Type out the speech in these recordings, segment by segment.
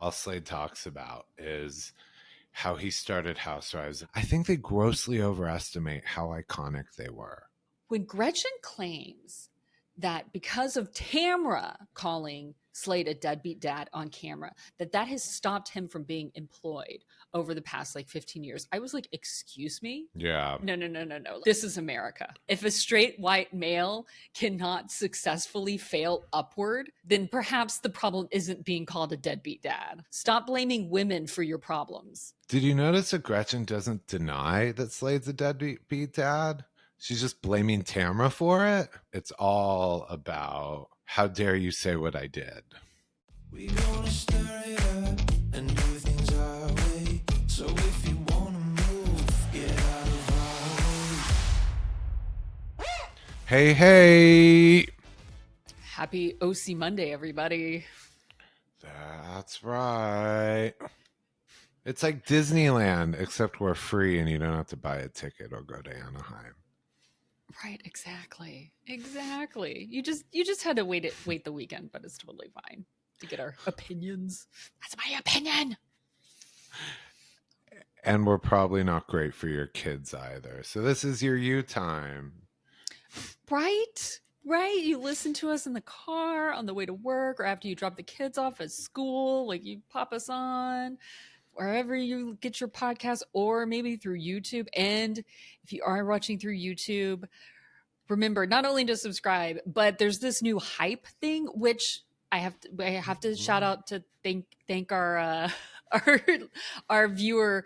all Slade talks about is how he started Housewives. I think they grossly overestimate how iconic they were. When Gretchen claims that because of Tamra calling Slade a deadbeat dad on camera, that has stopped him from being employed over the past like 15 years. I was like, excuse me? Yeah. No. This is America. If a straight white male cannot successfully fail upward, then perhaps the problem isn't being called a deadbeat dad. Stop blaming women for your problems. Did you notice that Gretchen doesn't deny that Slade's a deadbeat dad? She's just blaming Tamra for it. It's all about how dare you say what I did. We gonna stir it up and do things our way. So if you wanna move, get out of our way. Hey. Happy OC Monday, everybody. That's right. It's like Disneyland, except we're free and you don't have to buy a ticket or go to Anaheim. Right, exactly. You just had to wait the weekend, but it's totally fine to get our opinions. That's my opinion. And we're probably not great for your kids either. So this is your you time. Right? You listen to us in the car on the way to work or after you drop the kids off at school. Like you pop us on wherever you get your podcast, or maybe through YouTube. And if you are watching through YouTube, remember not only to subscribe, but there's this new hype thing, which I have to shout out to thank our our viewer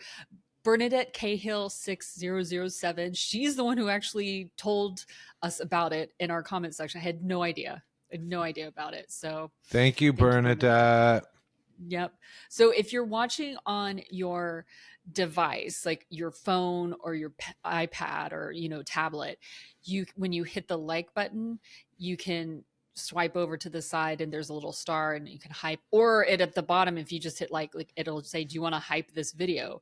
Bernadette Cahill 6007. She's the one who actually told us about it in our comment section. I had no idea about it. So thank you, Bernadette. Yep. So if you're watching on your device, like your phone or your iPad or, tablet, when you hit the like button, you can swipe over to the side and there's a little star and you can hype, or at the bottom, if you just hit like it'll say, do you want to hype this video?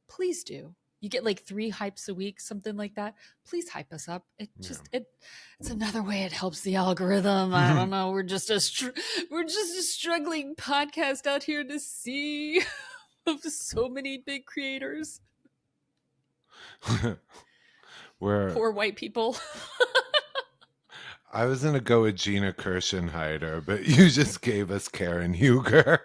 Please do. You get like 3 hypes a week, something like that. Please hype us up. It's another way it helps the algorithm. I don't know. We're just a struggling podcast out here to see of so many big creators. We're poor white people. I was gonna go with Gina Kirschenheiter, but you just gave us Karen Huger.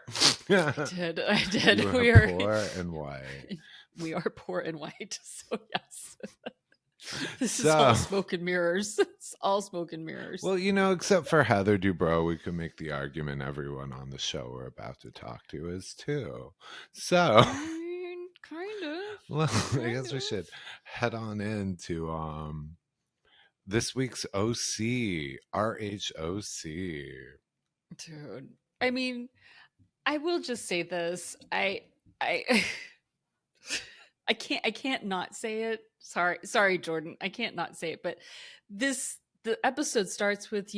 I did. We are poor and white. We are poor and white. So yes. This is all smoke and mirrors. It's all smoke and mirrors. Well, except for Heather Dubrow, we could make the argument everyone on the show we're about to talk to is too. So kind of. Well, I guess we should head on into this week's OC, RHOC. Dude, I mean, I will just say this. I can't not say it. Sorry, Jordan. I can't not say it. But the episode starts with,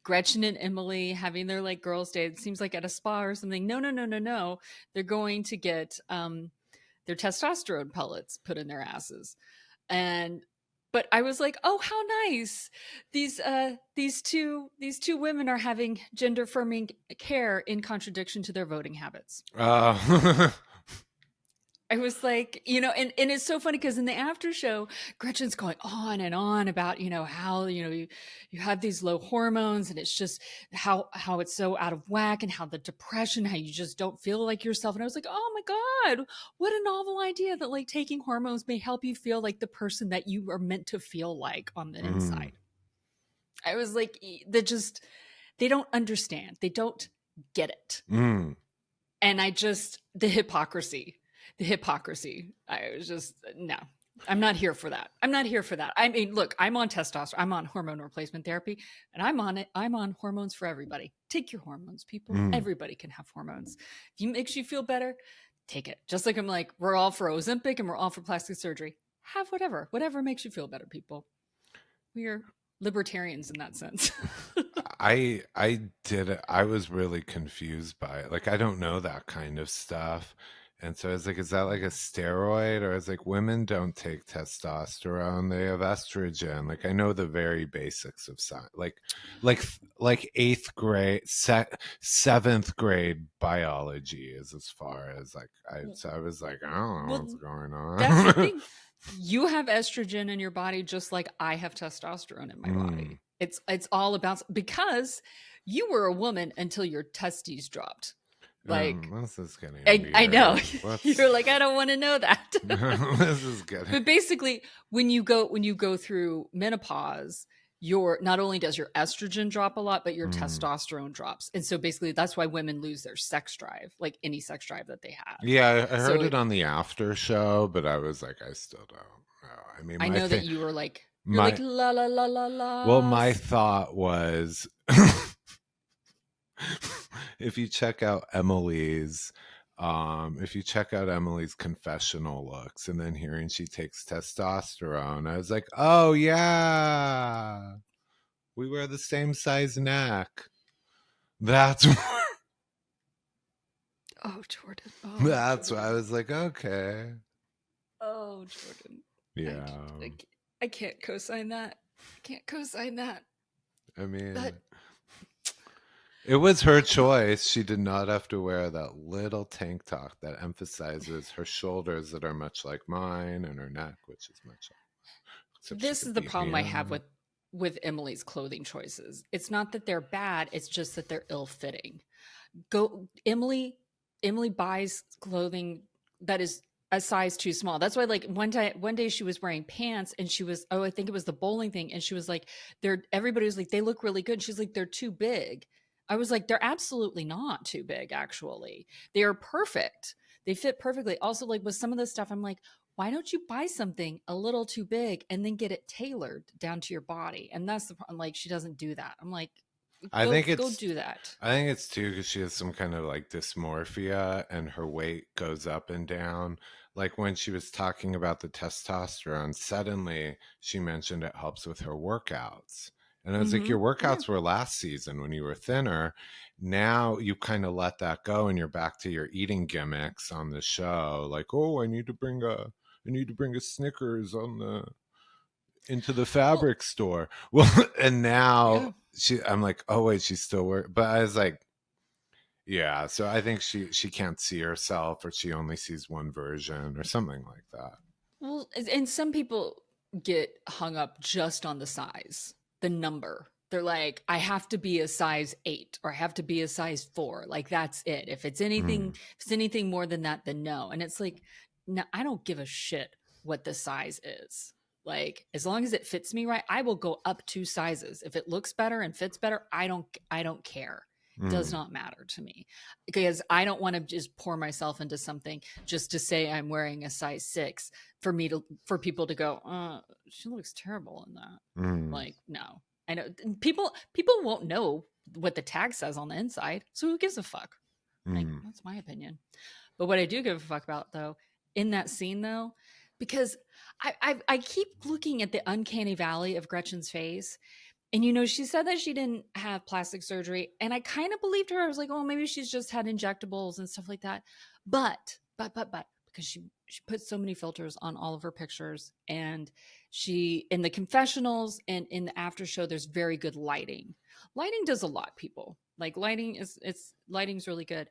Gretchen and Emily having their like girls' day. It seems like at a spa or something. No. They're going to get their testosterone pellets put in their asses. But I was like, oh, how nice. These two women are having gender affirming care in contradiction to their voting habits. I was like, and it's so funny because in the after show, Gretchen's going on and on about, how, you have these low hormones and it's just how it's so out of whack and how the depression, how you just don't feel like yourself. And I was like, oh my God, what a novel idea that like taking hormones may help you feel like the person that you are meant to feel like on the inside. I was like, they don't understand. They don't get it. And the hypocrisy. I was just, no, I'm not here for that. I mean, look, I'm on testosterone. I'm on hormone replacement therapy and I'm on hormones for everybody. Take your hormones, people. Everybody can have hormones. If it makes you feel better, take it. Just like I'm like, we're all for Ozempic and we're all for plastic surgery. Have whatever makes you feel better, people. We are libertarians in that sense. I did it. I was really confused by it. Like, I don't know that kind of stuff. And so I was like, is that like a steroid? Or I was like, women don't take testosterone; they have estrogen. Like, I know the very basics of science, like eighth grade, seventh grade biology is as far as like I. So I was like, I don't know Well, what's going that's the on. thing. You have estrogen in your body just like I have testosterone in my Mm. body. It's all about because you were a woman until your testes dropped. Like This is getting I know. weird. You're What's like, I don't want to know that. this is getting. But basically, when you go through menopause, your not only does your estrogen drop a lot, but your Mm. testosterone drops. And so basically that's why women lose their sex drive, like any sex drive that they had. Yeah, I heard So it on the after show, but I was like, I still don't know. I mean, I my know that thing, you're like my la la la la well, la. my thought was, if you check out Emily's confessional looks, and then hearing she takes testosterone, I was like, oh yeah, we wear the same size neck. That's Oh, Jordan. Oh, that's why I Jordan. was like, okay, Oh, Jordan. I, yeah. I, I can't co-sign that. I can't co-sign that. I That mean, it was her choice. She did not have to wear that little tank top that emphasizes her shoulders that are much like mine and her neck, which is much like, except she this could is the beat me problem I have up. with Emily's clothing choices. It's not that they're bad, it's just that they're ill-fitting. Go Emily buys clothing that is a size too small. That's why like one day she was wearing pants and she was I think it was the bowling thing and she was like everybody was like they look really good. She's like they're too big. I was like they're absolutely not too big actually. They are perfect. They fit perfectly. Also like with some of the stuff I'm like why don't you buy something a little too big and then get it tailored down to your body? And that's the problem. Like she doesn't do that. I'm like I go think go it's do that. I think it's too because she has some kind of like dysmorphia and her weight goes up and down. Like when she was talking about the testosterone, suddenly she mentioned it helps with her workouts. And I was like, Mhm. your Yeah. workouts were last season when you were thinner. Now you kind of let that go and you're back to your eating gimmicks on the show. Like, oh, I need to bring a Snickers on the into the Well, fabric store. Well, and now yeah. I'm like, oh wait, she's still working. But I was like, yeah. So I think she can't see herself, or she only sees one version, or something like that. Well, and some people get hung up just on the size, the number. They're like, I have to be a size 8 or I have to be a size 4. Like that's it. Mm, If it's anything more than that, then no. And it's like, no, I don't give a shit what the size is. Like as long as it fits me right, I will go up 2 sizes. If it looks better and fits better, I don't care. Does mm, not matter to me because I don't want to just pour myself into something just to say I'm wearing a size 6 for people to go, she looks terrible in that. mm, Like, no. I know people won't know what the tag says on the inside. So who gives a fuck? Like, mm. that's my opinion. But what I do give a fuck about though, in that scene though, because I keep looking at the uncanny valley of Gretchen's face. And she said that she didn't have plastic surgery. And I kind of believed her. I was like, oh, maybe she's just had injectables and stuff like that. But because she put so many filters on all of her pictures and she in the confessionals and in the after show there's very good lighting. Lighting does a lot, people. Like lighting's really good.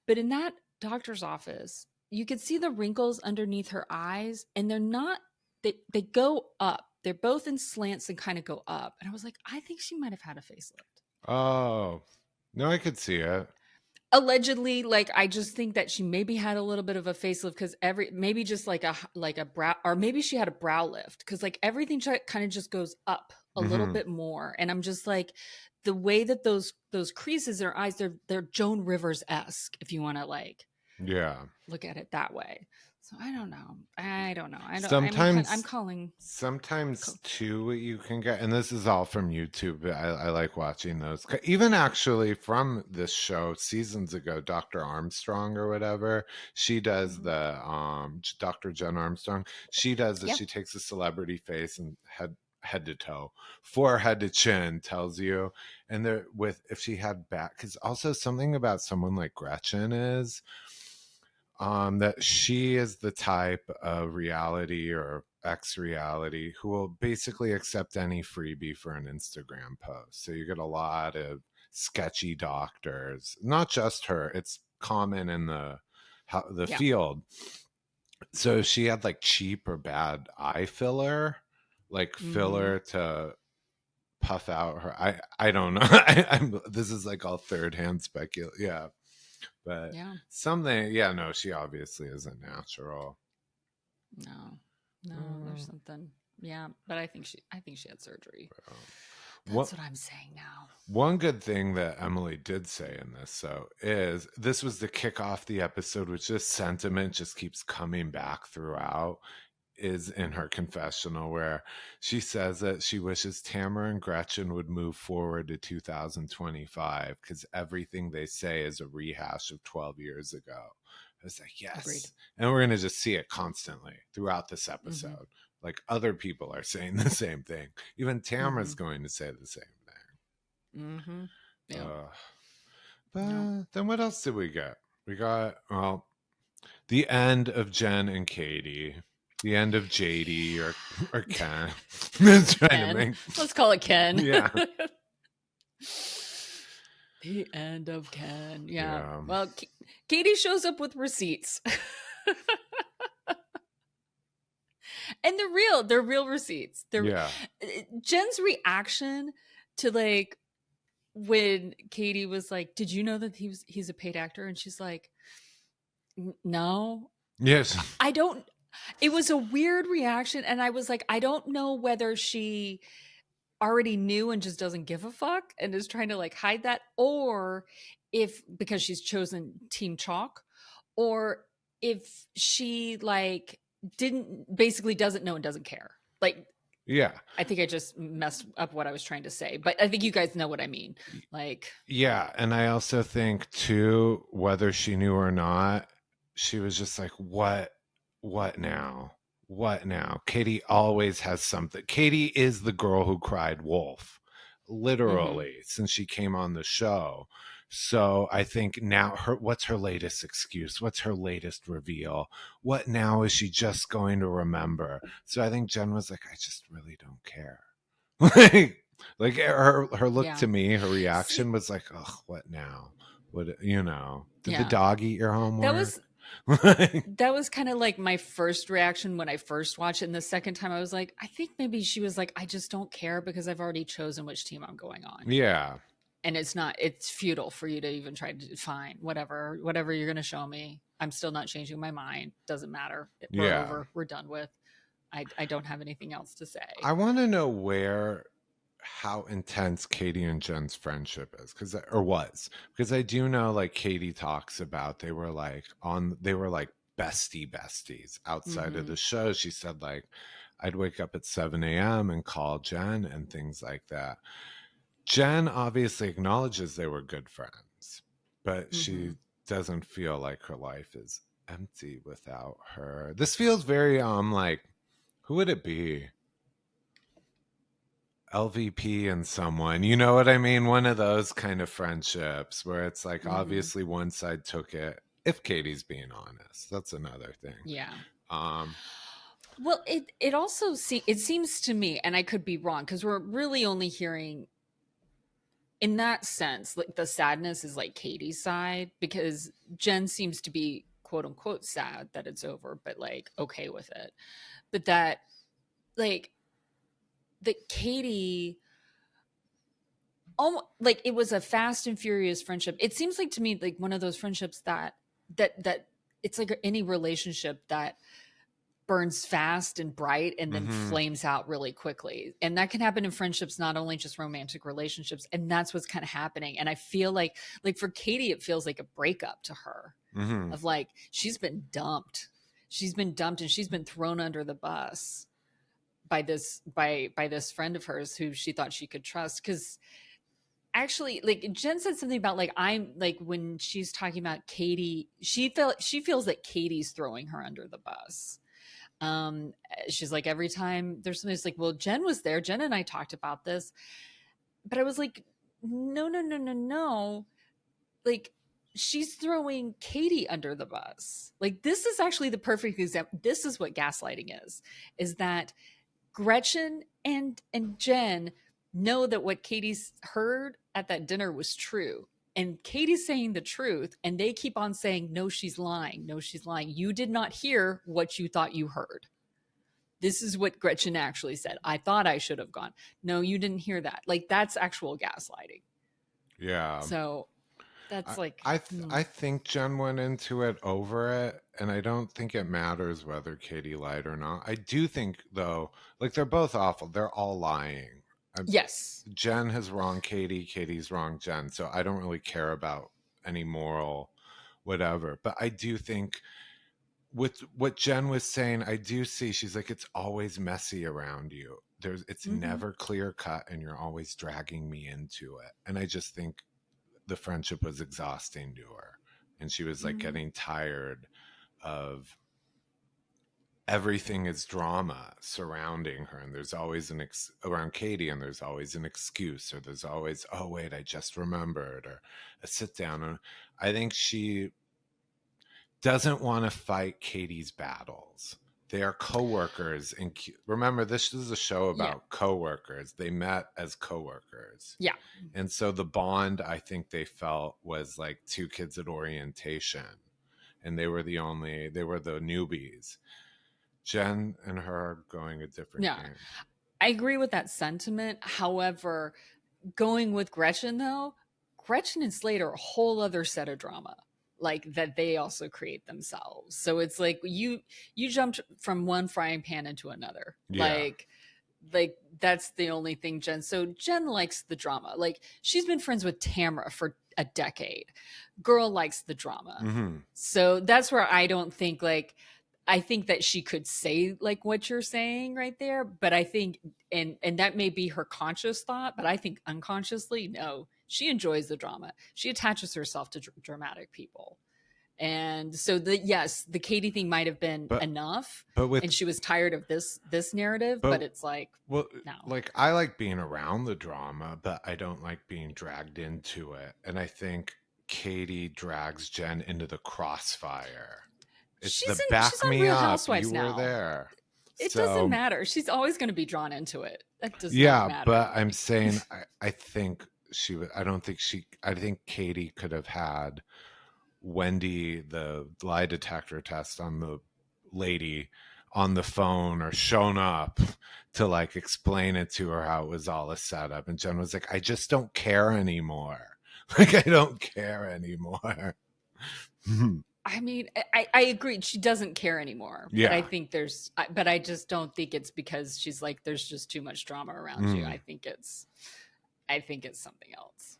But in that doctor's office, you could see the wrinkles underneath her eyes and they go up. They're both in slants and kind of go up. And I was like, I think she might have had a facelift. Oh, no, I could see it. Allegedly, like I just think that she maybe had a little bit of a facelift because maybe just like a brow, or maybe she had a brow lift because like everything kind of just goes up a little Hmm. bit more. And I'm just like, the way that those creases in her eyes, they're Joan Rivers esque, if you want to like Yeah. look at it that way. So I don't know. I don't know. I don't. I'm Sometimes calling. sometimes too what you can get, and this is all from YouTube, but I like watching those. Even actually from this show seasons ago, Dr. Armstrong or whatever, she does Mhm. the Dr. Jen Armstrong, she does that. Yep. She takes a celebrity face and head to toe, forehead to chin, tells you. And there with if she had back, because also something about someone like Gretchen is that she is the type of reality or ex-reality who will basically accept any freebie for an Instagram post. So you get a lot of sketchy doctors, not just her. It's common in the Yeah. field. So she had like cheap or bad eye filler, like Mm-hmm. filler to puff out her. I don't know. This is like all third hand speculation. Yeah, but Yeah. something. Yeah, no, she obviously isn't natural. No. No, there's Uh, something. Yeah, but I think she had surgery. what That's what I'm saying now. one good thing that Emily did say in this, so is this was the kick off the episode, which this sentiment just keeps coming back throughout. Is in her confessional where she says that she wishes Tamra and Gretchen would move forward to 2025 because everything they say is a rehash of 12 years ago. I was like, Agreed. yes. And we're going to just see it constantly throughout this Mm-hmm. episode. Like other people are saying the same thing. Even Mm-hmm. Tamra's going to say the same Mm-hmm. thing. Yeah. Yeah. But then what else did we get? We got, well, the end of Jen and Katie, the end of JD or Ken. Trying to Ken. make Let's call it Ken. yeah The end of Ken. Yeah. yeah Well, Katie shows up with receipts. And they're real receipts. yeah Jen's reaction to like when Katie was like, "Did you know that he's a paid actor?" And she's like, "No." yes I don't It was a weird reaction and I was like, I don't know whether she already knew and just doesn't give a fuck and is trying to like hide that, or if because she's chosen Team Chalk, or if she like didn't basically doesn't know and doesn't care. Like yeah I think I just messed up what I was trying to say, but I think you guys know what I mean. Like, yeah. And I also think too, whether she knew or not, she was just like, what now, what now? Katie always has something. Katie is the girl who cried wolf, mm-hmm, literally, since she came on the show. So I think now what's her latest excuse? What's her latest reveal? What now is she just going to remember? So I think Jen was like, I just really don't care. like her look yeah. to me, her See, reaction was like, oh, what now? What, did the yeah, dog eat your that homework? was kind of like my first reaction when I first watched it. And the second time I was like, I think maybe she was like, I just don't care because I've already chosen which team I'm going on. Yeah. And it's futile for you to even try to define whatever you're going to show me. I'm still not changing my mind. Doesn't matter. We're Yeah. over. We're done with. I don't have anything else to say. I want to know how intense Katie and Jen's friendship is, because I do know like Katie talks about they were like besties outside of Mm-hmm. the show. She said like I'd wake up at 7 a.m. and call Jen and things like that. Jen obviously acknowledges they were good friends, but Mm-hmm. she doesn't feel like her life is empty without her. This feels very like, who would it be? LVP and someone, you know what I mean? One of those kind of friendships where it's like Mm-hmm. obviously one side took it. If Katie's being honest, that's another thing. Yeah. Um, Well, it also it seems to me, and I could be wrong, because we're really only hearing in that sense, like the sadness is like Katie's side, because Jen seems to be quote unquote sad that it's over, but like okay with it. But that like that Katie almost like it was a fast and furious friendship. It seems like to me like one of those friendships that it's like any relationship that burns fast and bright and then mhm. flames out really quickly. And that can happen in friendships, not only just romantic relationships. And that's what's kind of happening. And I feel like for Katie, it feels like a breakup to her Mhm. of like, she's been dumped. She's been dumped and she's been thrown under the bus by this friend of hers who she thought she could trust. Cause actually like Jen said something about like I'm like when she's talking about Katie, she feels that Katie's throwing her under the bus. She's like every time there's something, it's like, well, Jen was there, Jen and I talked about this, but I was like, no, like she's throwing Katie under the bus. Like, this is actually the perfect example. This is what gaslighting is that Gretchen and Jen know that what Katie's heard at that dinner was true. And Katie's saying the truth, and they keep on saying, no, she's lying. No, she's lying. You did not hear what you thought you heard. This is what Gretchen actually said. I thought I should have gone. No, you didn't hear that. Like, that's actual gaslighting. Yeah. So that's like, I think Jen went into it over it, and I don't think it matters whether Katie lied or not. I do think, though, like, they're both awful. They're all lying. yes. Jen has wronged Katie. Katie's wronged Jen. So I don't really care about any moral whatever. But I do think with what Jen was saying, I do see she's like, it's always messy around you. It's never clear cut, and you're always dragging me into it. And I just think the friendship was exhausting to her, and she was like getting tired of everything is drama surrounding her, and there's always around Katie, and there's always an excuse, or there's always, oh wait, I just remembered, or a sit down. And I think she doesn't want to fight Katie's battles. They are coworkers, and remember, this is a show about coworkers. They met as coworkers. Yeah. And so the bond, I think they felt, was like two kids at orientation, and they were the newbies. Jen and her are going a different game. I agree with that sentiment. However, going with Gretchen, though, Gretchen and Slade are a whole other set of drama, like, that they also create themselves. So it's like you jumped from one frying pan into another. Yeah. Like that's the only thing so Jen likes the drama. Like, she's been friends with Tamra for a decade. Girl likes the drama. So that's where I don't think, like, I think that she could say like what you're saying right there, but I think, and that may be her conscious thought, but I think unconsciously, no, she enjoys the drama. She attaches herself to dramatic people. And so the Katie thing might have been enough, and she was tired of this narrative, but it's like, well, no. Like, I like being around the drama, but I don't like being dragged into it. And I think Katie drags Jen into the crossfire. It's she's on Real Housewives now. You were there. It doesn't matter. She's always going to be drawn into it. That does not matter. But I'm saying, I think I think Katie could have had Wendy, the lie detector test on the lady, on the phone, or shown up to like explain it to her how it was all a setup. And Jen was like, I just don't care anymore. Like, I don't care anymore. I mean, I agree. She doesn't care anymore. Yeah. But I think but I just don't think it's because she's like, there's just too much drama around you. I think it's something else.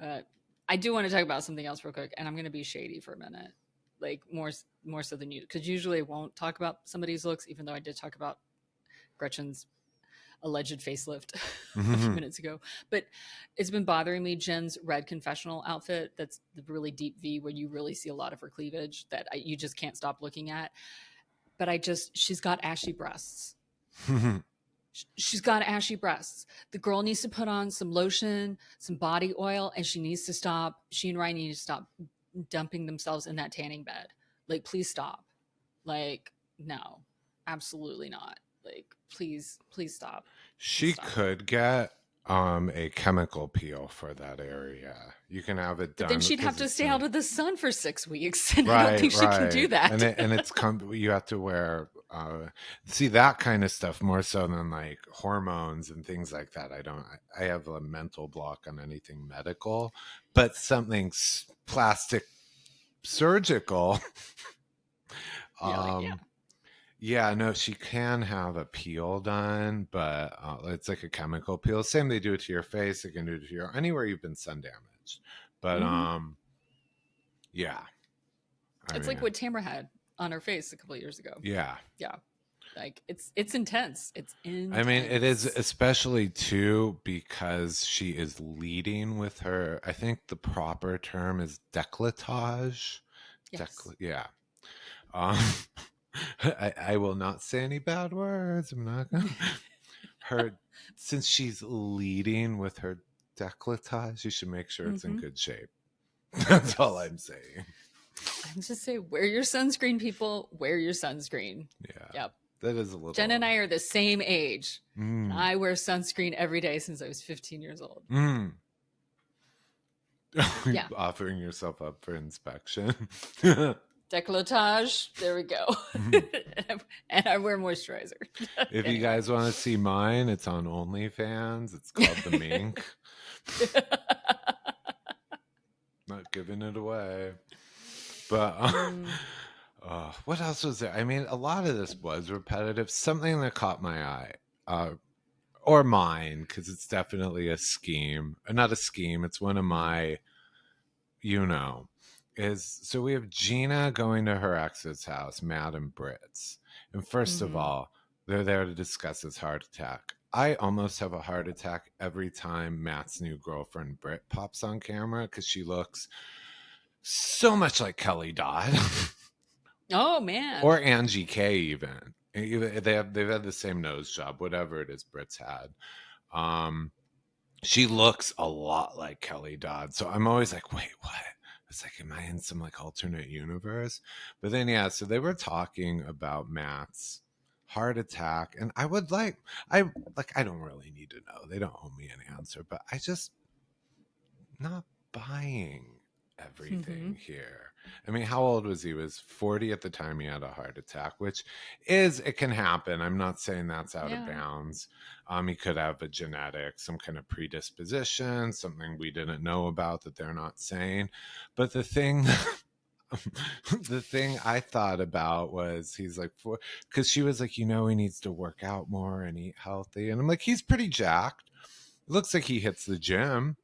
Yeah. I do want to talk about something else real quick, and I'm going to be shady for a minute, like more so than you, because usually I won't talk about somebody's looks, even though I did talk about Gretchen's alleged facelift a few minutes ago. But it's been bothering me, Jen's red confessional outfit, that's the really deep V where you really see a lot of her cleavage that you just can't stop looking at. But she's got ashy breasts. She's got ashy breasts. The girl needs to put on some lotion, some body oil, and she and Ryan need to stop dumping themselves in that tanning bed. Like, please stop. Like, no, absolutely not. Like, please stop. She could get a chemical peel for that area. You can have it done. But then she'd have to stay out of the sun for 6 weeks, and I don't think she can do that. And it's you have to wear see that kind of stuff more so than like hormones and things like that. I have a mental block on anything medical, but something plastic surgical. Yeah, no, she can have a peel done, but it's like a chemical peel. Same, they do it to your face. They can do it to anywhere you've been sun damaged. But yeah, it's like what Tamra had on her face a couple of years ago. Yeah. Like, it's intense. It's intense. I mean, it is, especially too, because she is leading with her. I think the proper term is décolletage. Yes. Yeah. I will not say any bad words. I'm not gonna. Since she's leading with her décolletage, you should make sure it's in good shape. That's all Yes. I'm saying. I'm just saying, wear your sunscreen, people. Wear your sunscreen. Yeah, Yep. that is a little. Jen and I are the same age. And Mm. I wear sunscreen every day since I was 15 years old. Mm. Yeah. Offering yourself up for inspection. Décolletage. There we go. And I wear moisturizer. If you guys want to see mine, it's on OnlyFans. It's called The Mink. Not giving it away. But what else was there? I mean, a lot of this was repetitive. Something that caught my eye, or mine, because it's definitely a scheme. Not a scheme. It's one of my, is so we have Gina going to her ex's house, Matt and Britt's. And first of all, they're there to discuss his heart attack. I almost have a heart attack every time Matt's new girlfriend, Britt, pops on camera because she looks so much like Kelly Dodd. Oh, man. Or Angie K even. They've had the same nose job, whatever it is Britt's had. She looks a lot like Kelly Dodd. So I'm always like, wait, what? It's like, am I in some like alternate universe? But then so they were talking about Matt's heart attack, and I don't really need to know. They don't owe me an answer, but I just not buying everything here. I mean, how old was he? He was 40 at the time he had a heart attack, which it can happen. I'm not saying that's out of bounds. He could have a genetic, some kind of predisposition, something we didn't know about that they're not saying. But the thing I thought about was he's like, because she was like, he needs to work out more and eat healthy. And I'm like, he's pretty jacked. Looks like he hits the gym.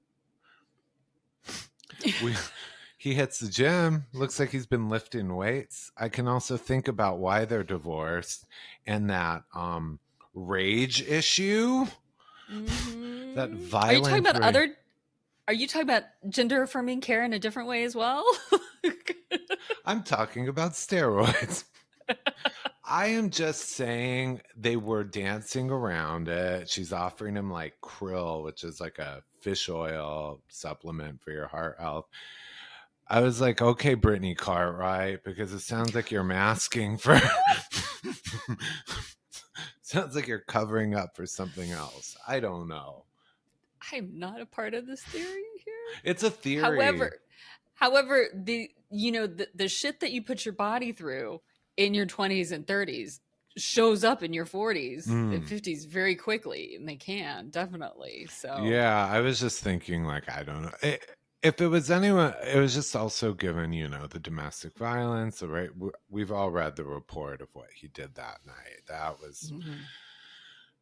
He hits the gym. Looks like he's been lifting weights. I can also think about why they're divorced and that rage issue. That violent. Are you talking about gender affirming care in a different way as well? I'm talking about steroids. I am just saying they were dancing around it. She's offering him like krill, which is like a fish oil supplement for your heart health. I was like, okay, Brittany Cartwright, because it sounds like you're masking for. Sounds like you're covering up for something else. I don't know. I'm not a part of this theory here. It's a theory. However, the shit that you put your body through in your 20s and 30s shows up in your 40s and 50s very quickly, and they can definitely. So yeah, I was just thinking, like, I don't know. If it was anyone, it was just also given, the domestic violence, right? We've all read the report of what he did that night. That was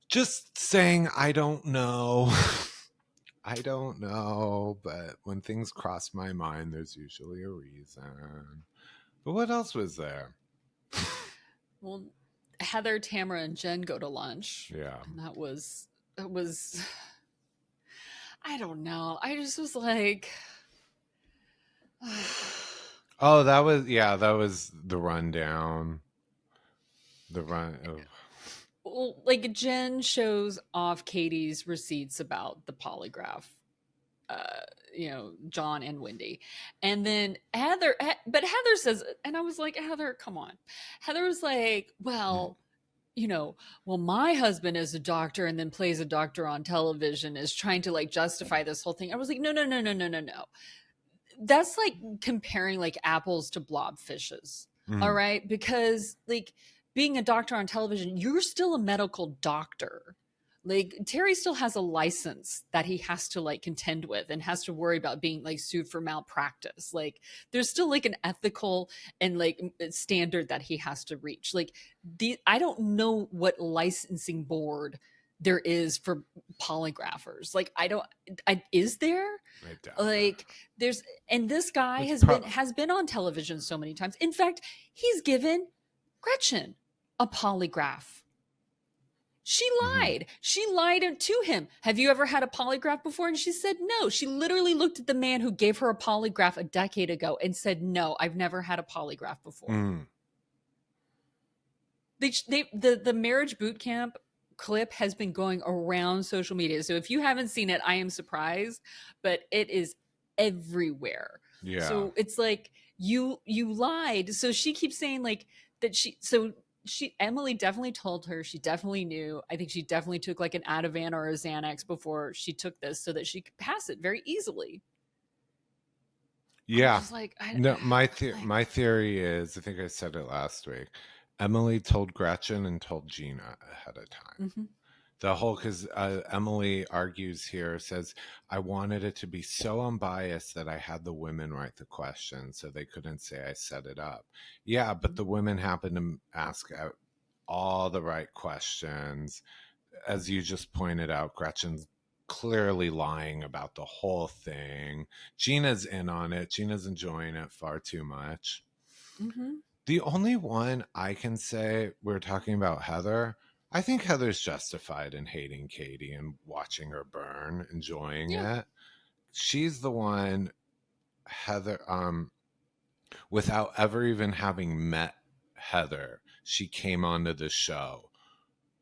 just saying, I don't know. I don't know, but when things cross my mind, there's usually a reason. But what else was there? Well, Heather, Tamra, and Jen go to lunch. Yeah. And that was I don't know. I just was like oh, that was the rundown. Well, like Jen shows off Katie's receipts about the polygraph, John and Wendy. And then Heather says, and I was like, Heather, come on. Heather was like, well, my husband is a doctor and then plays a doctor on television, is trying to like justify this whole thing. I was like, no. That's like comparing like apples to blobfishes. All right. Because like being a doctor on television, you're still a medical doctor. Like Terry still has a license that he has to like contend with and has to worry about being like sued for malpractice. Like there's still like an ethical and like standard that he has to reach. Like I don't know what licensing board there is for polygraphers. Like is there? Like there's, and this guy has been on television so many times. In fact, he's given Gretchen a polygraph. She lied. She lied to him. Have you ever had a polygraph before? And she said no. She literally looked at the man who gave her a polygraph a decade ago and said, no, I've never had a polygraph before. The marriage boot camp clip has been going around social media. So if you haven't seen it, I am surprised, but it is everywhere. Yeah. So it's like you lied. So she keeps saying like that she Emily definitely told her, she definitely knew. I think she definitely took like an Ativan or a Xanax before she took this so that she could pass it very easily. I'm Yeah. just like No, like my theory is, I think I said it last week. Emily told Gretchen and told Gina ahead of time. mhm, The whole, because Emily argues here, says, I wanted it to be so unbiased that I had the women write the question so they couldn't say I set it up. Yeah, but the women happened to ask out all the right questions. As you just pointed out, Gretchen's clearly lying about the whole thing. Gina's in on it. Gina's enjoying it far too much. mhm. The only one I can say, we're talking about Heather. I think Heather's justified in hating Katie and watching her burn, enjoying Yeah. it. She's the one, Heather, without ever even having met Heather, she came onto the show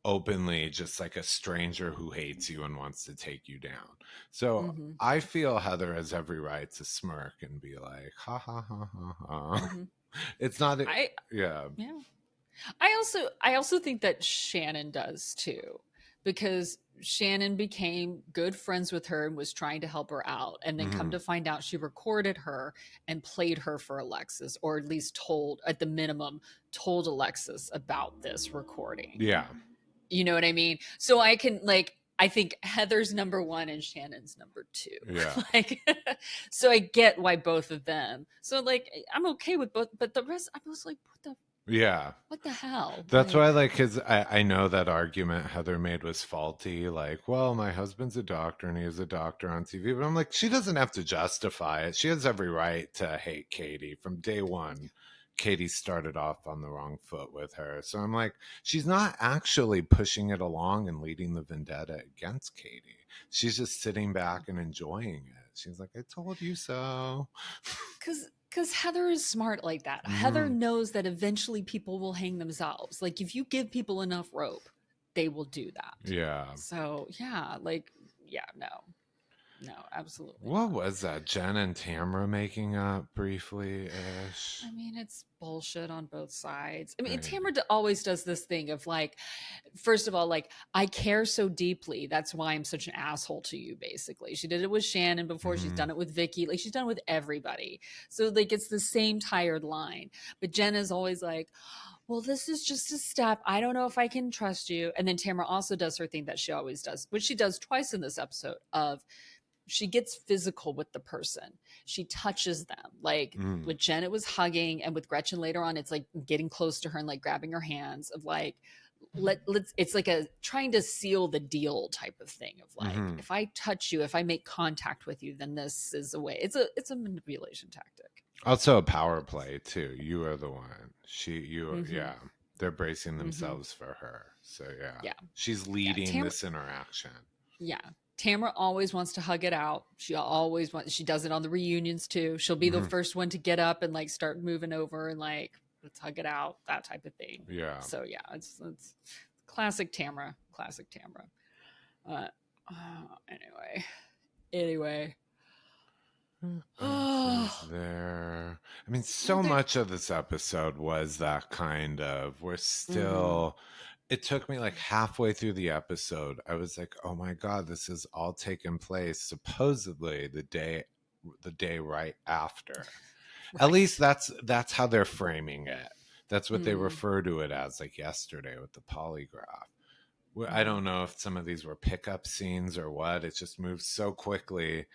openly, just like a stranger who hates you and wants to take you down. So Mhm. I feel Heather has every right to smirk and be like, ha ha ha ha ha. Mhm. It's not, I yeah. yeah. I also think that Shannon does too, because Shannon became good friends with her and was trying to help her out, and then come Hmm. to find out she recorded her and played her for Alexis, or at least told, at the minimum, told Alexis about this recording. Yeah. You know what I mean? So I can like I think Heather's number one and Shannon's number two. Yeah. Like, so I get why both of them. So like, I'm okay with both, but the rest, I was like, Yeah. what the hell? That's Like, why, like, because I know that argument Heather made was faulty. Like, well, my husband's a doctor and he is a doctor on TV. But I'm like, she doesn't have to justify it. She has every right to hate Katie from day one. Katie started off on the wrong foot with her. So I'm like, she's not actually pushing it along and leading the vendetta against Katie. She's just sitting back and enjoying it. She's like, I told you so. because Heather is smart like that. Heather Hmm. knows that eventually people will hang themselves. Like, if you give people enough rope, they will do that. Yeah. So yeah, like, yeah, no, absolutely What not. was that? Jen and Tamra making up briefly ish. I mean, it's bullshit on both sides. I mean, Right. Tamara always does this thing of like, first of all, like, I care so deeply. That's why I'm such an asshole to you, basically. She did it with Shannon before. She's Hmm. done it with Vicky. Like, she's done it with everybody. So, like, it's the same tired line. But Jen is always like, well, this is just a step. I don't know if I can trust you. And then Tamara also does her thing that she always does, which she does twice in this episode of, she gets physical with the person. She touches them. Like Mm. with Jen, it was hugging, and with Gretchen later on, it's like getting close to her and like grabbing her hands of like, let's it's like a trying to seal the deal type of thing of like, Hmm. if I touch you, if I make contact with you, then this is a way. It's a manipulation tactic. Also a power play too. You are the one. Mm-hmm. Yeah. They're bracing Mm-hmm. themselves for her. So yeah. Yeah. She's Yeah. leading this interaction. Yeah. Tamara always wants to hug it out. She always wants, she does it on the reunions too. She'll be the Hmm. first one to get up and like start moving over and like, let's hug it out, that type of thing. Yeah. So yeah, it's classic Tamara, classic Tamara. Anyway. Who else Oh, is there? I mean, well, so there, much of this episode was that kind of, we're mm, still, it took me like halfway through the episode. I was like, oh my God, this is all taking place supposedly the day right after. At least right. that's how they're framing it. That's what they Mm, refer to it as, like yesterday with the polygraph. I mm-hmm. don't know if some of these were pickup scenes or what. It just moves so quickly.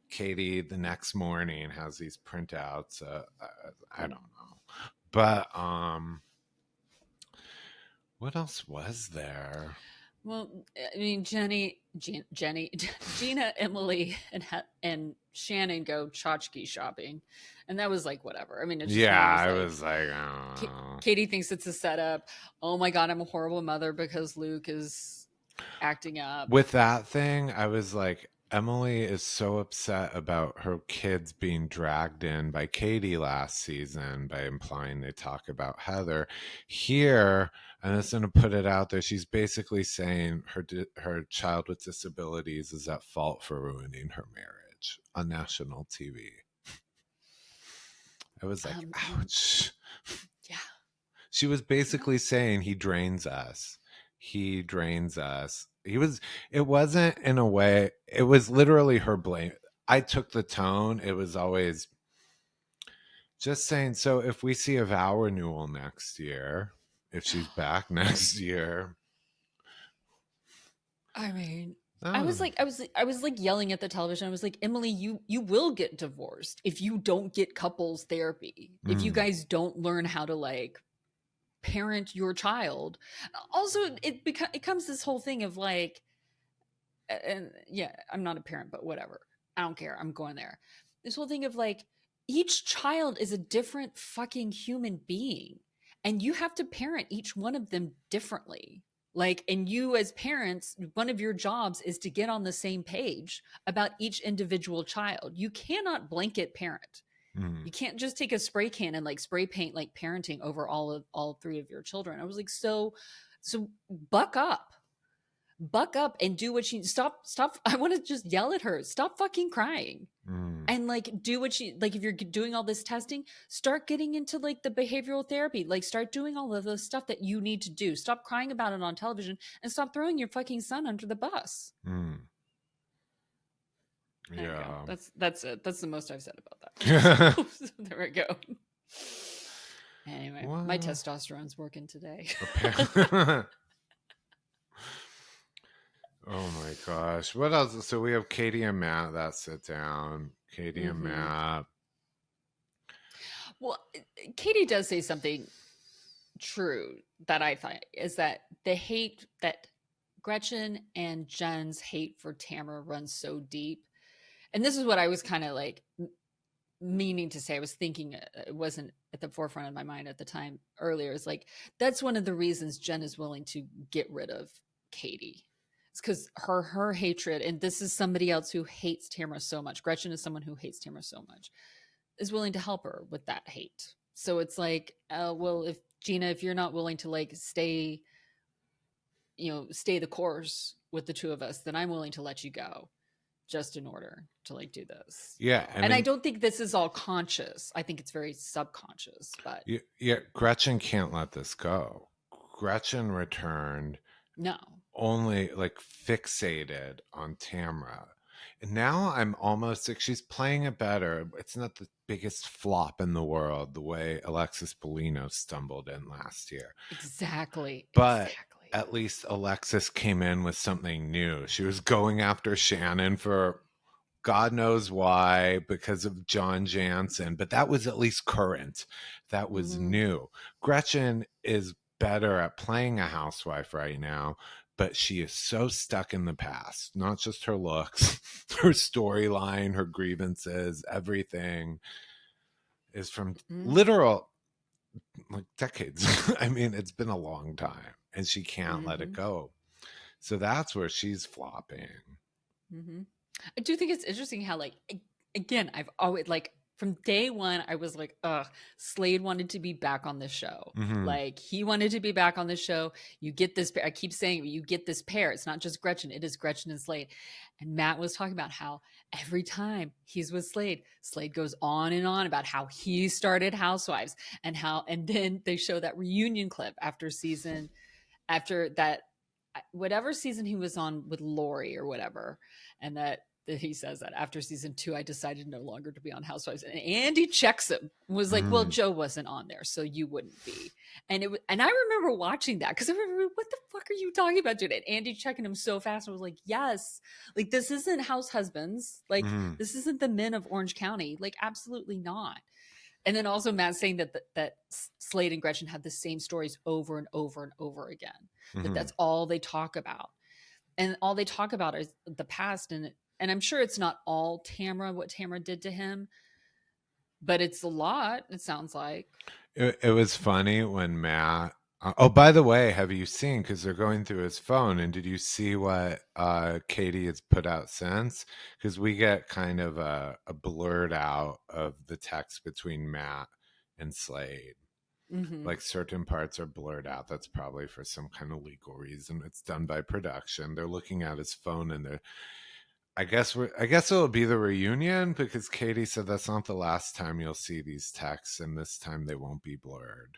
Katie the next morning has these printouts. I don't know, but what else was there? Well, I mean, Jenny, Gina, Emily, and Shannon go tchotchke shopping, and that was like whatever. I mean, it just Yeah, kind of was I like, was like, I don't know. Katie thinks it's a setup. Oh my god, I'm a horrible mother because Luke is acting up. With that thing, I was like, Emily is so upset about her kids being dragged in by Katie last season by implying they talk about Heather. Here, I'm just going to put it out there. She's basically saying her child with disabilities is at fault for ruining her marriage on national TV. I was like, And ouch. yeah, She was yeah. basically saying he drains us. He drains us. It wasn't in a way, it was literally her blame. I took the tone. It was always just saying, so if we see a vow renewal next year, if she's back next year, I mean, oh, I was like yelling at the television. I was like, Emily, you will get divorced if you don't get couples therapy. If you mm, guys don't learn how to like parent your child. Also, it comes this whole thing of like, and yeah, I'm not a parent, but whatever. I don't care. I'm going there. This whole thing of like, each child is a different fucking human being, and you have to parent each one of them differently. Like, and you as parents, one of your jobs is to get on the same page about each individual child. You cannot blanket parent. mm, You can't just take a spray can and like spray paint like parenting over all three of your children. I was like, so buck up, buck up and do what she stop. I want to just yell at her, stop fucking crying, mm, and like do what she like. If you're doing all this testing, start getting into like the behavioral therapy, like start doing all of the stuff that you need to do. Stop crying about it on television and stop throwing your fucking son under the bus. mm. There you go. Yeah. That's it. That's the most I've said about that. So there we go. Anyway, my Well, testosterone's working today. oh my gosh. What else? So we have Katie and Matt that sit down. Katie and Hmm. Matt. Well, Katie does say something true that I find is that the hate that Gretchen and Jen's hate for Tamara runs so deep. And this is what I was kind of like meaning to say. I was thinking it wasn't at the forefront of my mind at the time earlier. It's like that's one of the reasons Jen is willing to get rid of Katie. It's because her hatred, and this is somebody else who hates Tamara so much. Gretchen is someone who hates Tamara so much, is willing to help her with that hate. So it's like, well, if Gina, if you're not willing to like stay, stay the course with the two of us, then I'm willing to let you go just in order to like do this. Yeah, So, I and I mean, don't think this is all conscious. I think it's very subconscious, but yeah, Gretchen can't let this go. Gretchen returned no. only like fixated on Tamra. And now I'm almost like she's playing it better. It's not the biggest flop in the world the way Alexis Bellino stumbled in last year. Exactly. But Exactly. at least Alexis came in with something new. She was going after Shannon for God knows why, because of John Jansen, but that was at least current. That was Mm-hmm. new. Gretchen is better at playing a housewife right now, but she is so stuck in the past. Not just her looks, her storyline, her grievances, everything is from Mm-hmm. literal like decades. I mean, it's been a long time and she can't let it Mm-hmm. go. So that's where she's flopping. Mm-hmm. I do think it's interesting how, like, again, I've always like from day one, I was like, ugh, Slade wanted to be back on this show. Mm-hmm. Like, he wanted to be back on this show. You get this pair. I keep saying, you get this pair. It's not just Gretchen, it is Gretchen and Slade. And Matt was talking about how every time he's with Slade, Slade goes on and on about how he started Housewives and how, and then they show that reunion clip after that, whatever season he was on with Lori or whatever, and that he says that after season 2, I decided no longer to be on Housewives. And Andy checks him, was like, "Well, Mm. Joe wasn't on there, so you wouldn't be." And I remember watching that because I remember, what the fuck are you talking about, dude? And Andy checking him so fast, I was like, "Yes, like this isn't House Husbands, like Mm. this isn't the men of Orange County, like absolutely not." And then also Matt saying that Slade and Gretchen had the same stories over and over and over again. That Mm. that's all they talk about, and all they talk about is the past. And I'm sure it's not all Tamra, what Tamra did to him, but it's a lot. It sounds like. It was funny when Matt. Oh, by the way, have you seen? Because they're going through his phone, and did you see what Katie has put out since? Because we get kind of a blurred out of the text between Matt and Slade. Mm-hmm. Like certain parts are blurred out. That's probably for some kind of legal reason. It's done by production. They're looking at his phone, and I guess it'll be the reunion because Katie said that's not the last time you'll see these texts, and this time they won't be blurred.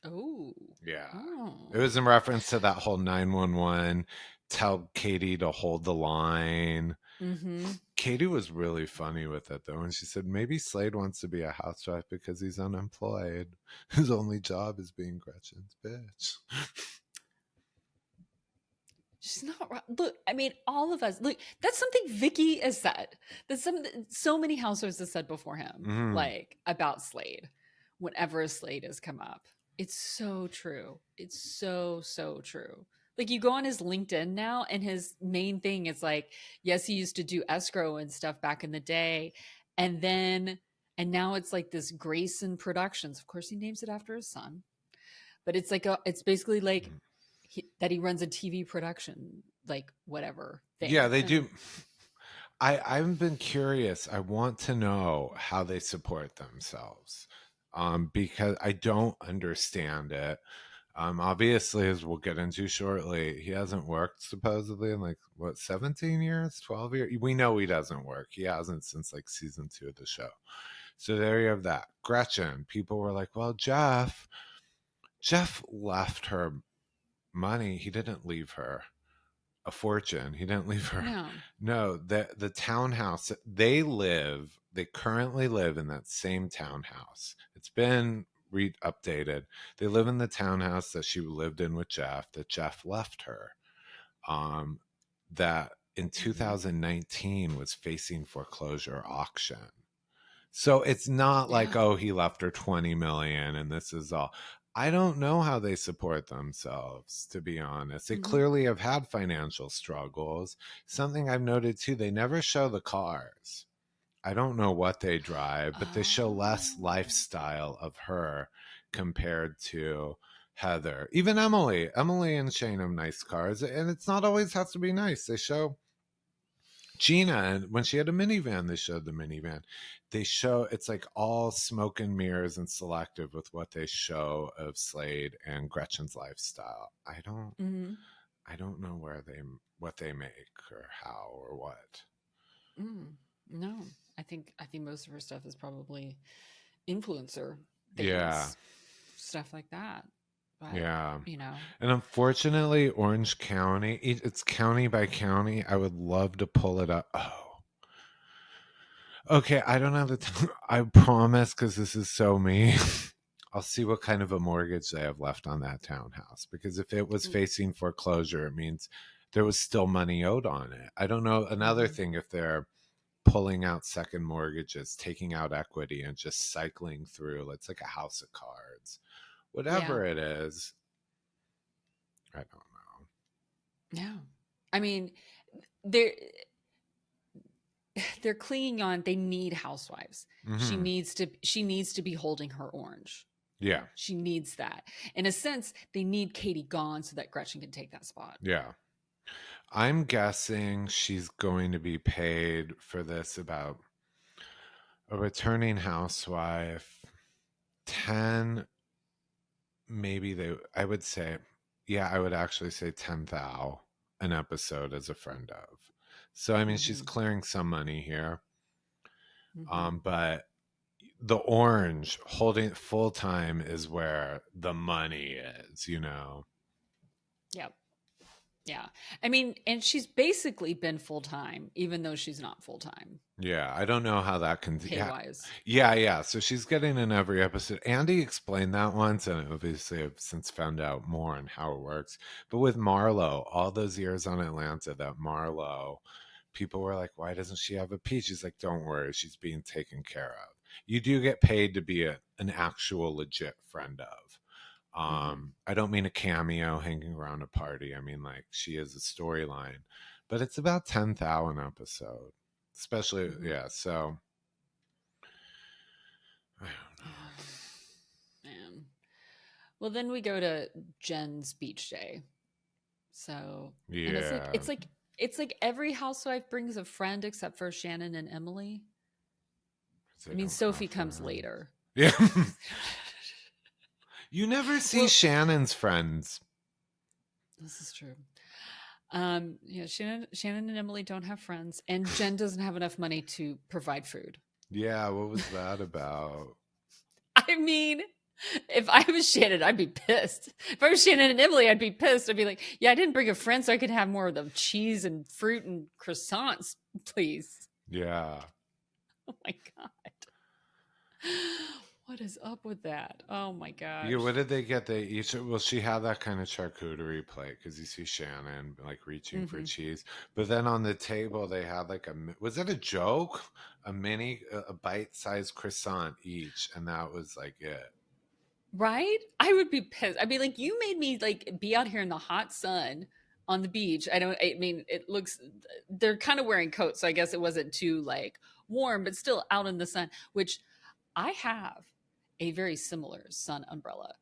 Oh. Yeah. It Oh. was in reference to that whole 911 tell Katie to hold the line. Mm-hmm. Katie was really funny with it though, and she said maybe Slade wants to be a housewife because he's unemployed. His only job is being Gretchen's bitch. She's not right. Look, I mean, all of us. Look, that's something Vicky has said. That's something so many housewives have said before him, Mm. like about Slade. Whenever Slade has come up, it's so true. It's so true. Like you go on his LinkedIn now, and his main thing is like, yes, he used to do escrow and stuff back in the day, and then and now it's like this Grayson Productions. Of course, he names it after his son, but it's like it's basically like that he runs a TV production, like whatever Yeah, thing. they do. I've been curious. I want to know how they support themselves, because I don't understand it. Obviously, as we'll get into shortly, he hasn't worked supposedly in like what 17 years, 12 years. We know he doesn't work. He hasn't since like season 2 of the show. So there you have that. Gretchen. People were like, "Well, Jeff left her money. He didn't leave her a fortune. He didn't leave her. No. No, the townhouse they currently live in that same townhouse. It's been updated. They live in the townhouse that she lived in with Jeff, that Jeff left her. That in Mm-hmm. 2019 was facing foreclosure auction. So it's not like, Yeah. oh, he left her 20 million and this is all. I don't know how they support themselves, to be honest. They Mm-hmm. clearly have had financial struggles. Something I've noted too, they never show the cars. I don't know what they drive, but they show less Oh. lifestyle of her compared to Heather. Even Emily. Emily and Shane have nice cars, and it's not always has to be nice. They show Gina, and when she had a minivan, they showed the minivan. They show it's like all smoke and mirrors and selective with what they show of Slade and Gretchen's lifestyle. Mm-hmm. I don't know what they make or how or what. No, I think most of her stuff is probably influencer Yeah, things, stuff like that. But yeah. you know, And unfortunately, Orange County, it's county by county. I would love to pull it up. Oh, okay. I don't have the time. I promise, because this is so me. I'll see what kind of a mortgage they have left on that townhouse. Because if it was facing foreclosure, it means there was still money owed on it. I don't know. Another mm-hmm. thing, if they're pulling out second mortgages, taking out equity, and just cycling through, it's like a house of cards. Yeah, Whatever it is, I don't know. no. I mean, they're they're clinging on. They need housewives. Hmm. She needs to be holding her orange. Yeah. She needs that. In a sense, they need Katie gone so that Gretchen can take that spot. Yeah. I'm guessing she's going to be paid for this about a returning housewife 10, maybe I would say, yeah, I would actually say 10,000 an episode as a friend of. So I mean she's Mm-hmm. clearing some money here. Mm-hmm. But the orange holding it full time is where the money is, you know. Yep. Yeah. I mean, and she's basically been full time, even though she's not full time, Yeah, I don't know how that can. pay Yeah, wise. yeah. So she's getting in every episode. Andy explained that once, and obviously I've since found out more on how it works. But with Marlo, all those years on Atlanta, that Marlo, people were like, "Why doesn't she have a piece?" She's like, "Don't worry, she's being taken care of. You do get paid to be an actual legit friend of." Mm-hmm. I don't mean a cameo hanging around a party. I mean like she is a storyline, but it's about 10,000 episode, especially Mm-hmm. yeah. So I don't know. Man. Well, then we go to Jen's beach day. So, and Yeah, it's like every housewife brings a friend except for Shannon and Emily. 'cause I they mean, don't Sophie offer comes them. later. Yeah, you never see Well, Shannon's friends. this is true. Shannon and Emily don't have friends, and Jen doesn't have enough money to provide food. Yeah, what was that about? I mean, if I was Shannon, I'd be pissed. If I was Shannon and Emily, I'd be pissed. I'd be like, yeah, I didn't bring a friend so I could have more of the cheese and fruit and croissants, please. Yeah. Oh my God. What is up with that? Oh my gosh. Yeah, what did they get? They each, well, she had that kind of charcuterie plate because you see Shannon like reaching for cheese. But then on the table, they had like was it a joke? A bite-sized croissant each. And that was like it. Right? I would be pissed. I'd be like, you made me like be out here in the hot sun on the beach. I mean, it looks, they're kind of wearing coats. So I guess it wasn't too like warm, but still out in the sun, which I have a very similar sun umbrella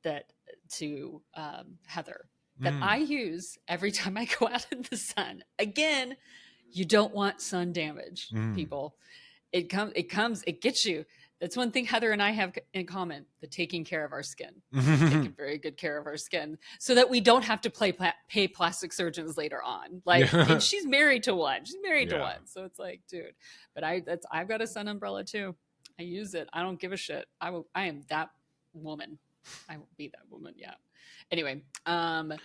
that to Heather that I use every time I go out in the sun. Again, you don't want sun damage, people. It gets you. That's one thing Heather and I have in common: the taking care of our skin, taking very good care of our skin, so that we don't have to pay plastic surgeons later on. Like, and she's married to one. She's married to one, so it's like, dude. But I've got a sun umbrella too. I use it. I don't give a shit. I am that woman. I will be that woman. Yeah. Anyway, but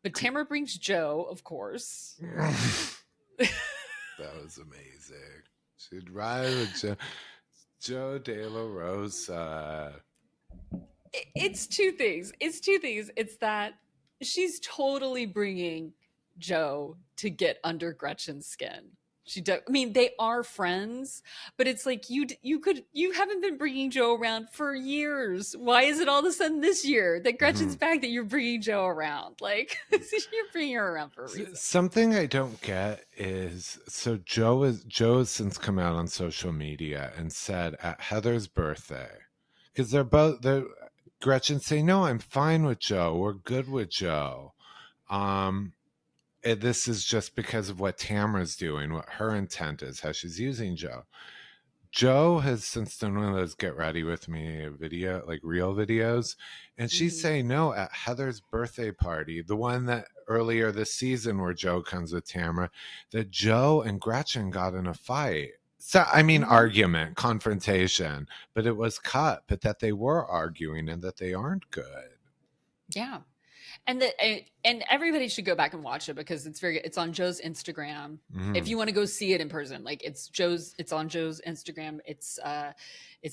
Tamra brings Joe, of course. That was amazing. She'd ride with Joe De La Rosa. It's two things. It's that she's totally bringing Joe to get under Gretchen's skin. She does. I mean, they are friends, but it's like you haven't been bringing Joe around for years. Why is it all of a sudden this year that Gretchen's back that you're bringing Joe around? Like, you're bringing her around for a reason. Something I don't get is, so Joe has since come out on social media and said at Heather's birthday, because they're Gretchen saying, no, I'm fine with Joe. We're good with Joe. This is just because of what Tamra's doing, what her intent is, how she's using Joe. Joe has since done one of those get ready with me video, like real videos. And she's saying no at Heather's birthday party, the one that earlier this season where Joe comes with Tamra, that Joe and Gretchen got in a fight. So, I mean, argument, confrontation, but it was cut, but that they were arguing and that they aren't good. Yeah. And everybody should go back and watch it because it's on Joe's Instagram. If you want to go see it in person, like it's on Joe's Instagram. It's